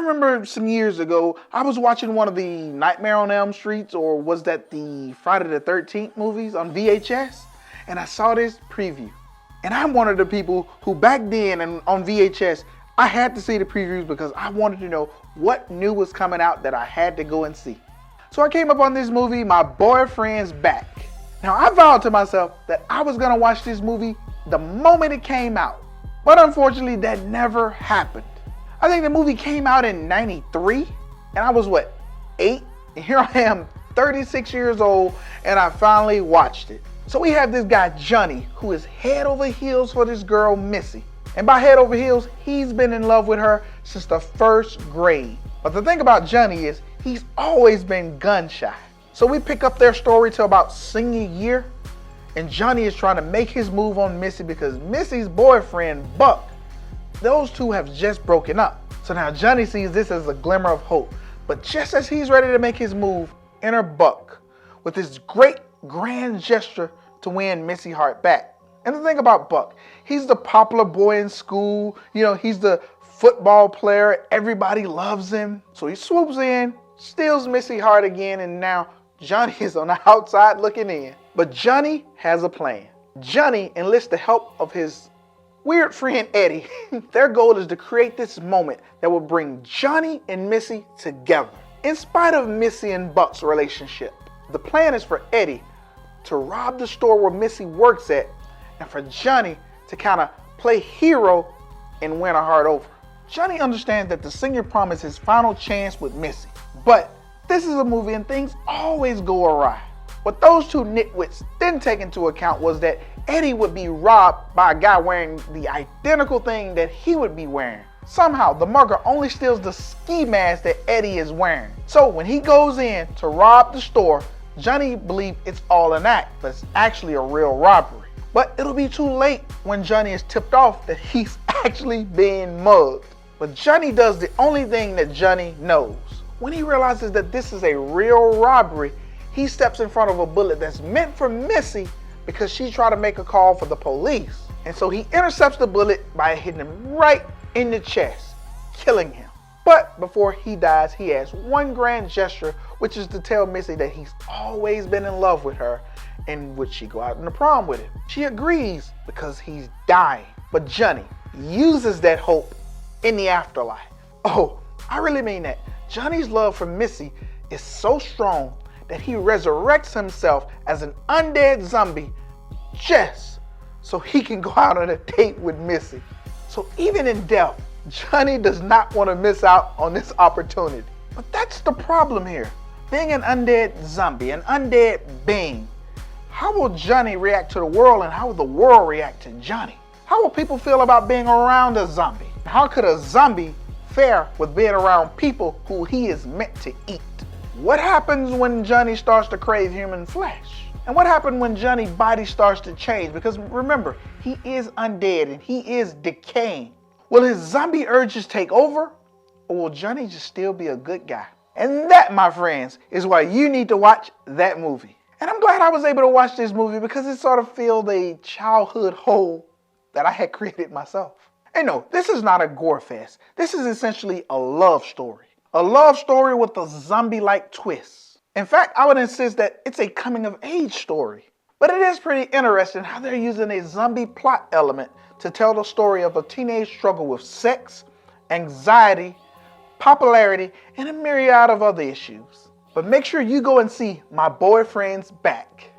remember some years ago, I was watching one of the Nightmare on Elm Streets, or was that the Friday the 13th movies on VHS? And I saw this preview. And I'm one of the people who back then and on VHS, I had to see the previews because I wanted to know what new was coming out that I had to go and see. So I came up on this movie, My Boyfriend's Back. Now I vowed to myself that I was gonna watch this movie the moment it came out. But unfortunately that never happened. I think the movie came out in '93 and I was 8? And here I am 36 years old and I finally watched it. So we have this guy Johnny who is head over heels for this girl Missy. And by head over heels, he's been in love with her since the first grade. But the thing about Johnny is he's always been gun shy. So we pick up their story to about senior year, and Johnny is trying to make his move on Missy because Missy's boyfriend, Buck, those two have just broken up. So now Johnny sees this as a glimmer of hope. But just as he's ready to make his move, enter Buck with this great grand gesture to win Missy Hart back. And the thing about Buck, he's the popular boy in school. You know, he's the football player. Everybody loves him. So he swoops in, steals Missy Hart again, and now Johnny is on the outside looking in. But Johnny has a plan. Johnny enlists the help of his weird friend Eddie. Their goal is to create this moment that will bring Johnny and Missy together. In spite of Missy and Buck's relationship, the plan is for Eddie to rob the store where Missy works at, and for Johnny to kind of play hero and win her heart over. Johnny understands that the senior prom is his final chance with Missy. But this is a movie and things always go awry. What those two nitwits didn't take into account was that Eddie would be robbed by a guy wearing the identical thing that he would be wearing. Somehow, the mugger only steals the ski mask that Eddie is wearing. So when he goes in to rob the store, Johnny believes it's all an act, but it's actually a real robbery. But it'll be too late when Johnny is tipped off that he's actually being mugged. But Johnny does the only thing that Johnny knows. When he realizes that this is a real robbery, he steps in front of a bullet that's meant for Missy because she tried to make a call for the police. And so he intercepts the bullet by hitting him right in the chest, killing him. But before he dies, he has one grand gesture, which is to tell Missy that he's always been in love with her and would she go out on the prom with him. She agrees because he's dying. But Johnny uses that hope in the afterlife. Oh, I really mean that. Johnny's love for Missy is so strong that he resurrects himself as an undead zombie just so he can go out on a date with Missy. So even in death, Johnny does not want to miss out on this opportunity. But that's the problem here. Being an undead zombie, an undead being, how will Johnny react to the world and how will the world react to Johnny? How will people feel about being around a zombie? How could a zombie fare with being around people who he is meant to eat? What happens when Johnny starts to crave human flesh? And what happens when Johnny's body starts to change? Because remember, he is undead and he is decaying. Will his zombie urges take over? Or will Johnny just still be a good guy? And that, my friends, is why you need to watch that movie. And I'm glad I was able to watch this movie because it sort of filled a childhood hole that I had created myself. And no, this is not a gore fest. This is essentially a love story. A love story with a zombie-like twist. In fact, I would insist that it's a coming-of-age story. But it is pretty interesting how they're using a zombie plot element to tell the story of a teenage struggle with sex, anxiety, popularity, and a myriad of other issues. But make sure you go and see My Boyfriend's Back.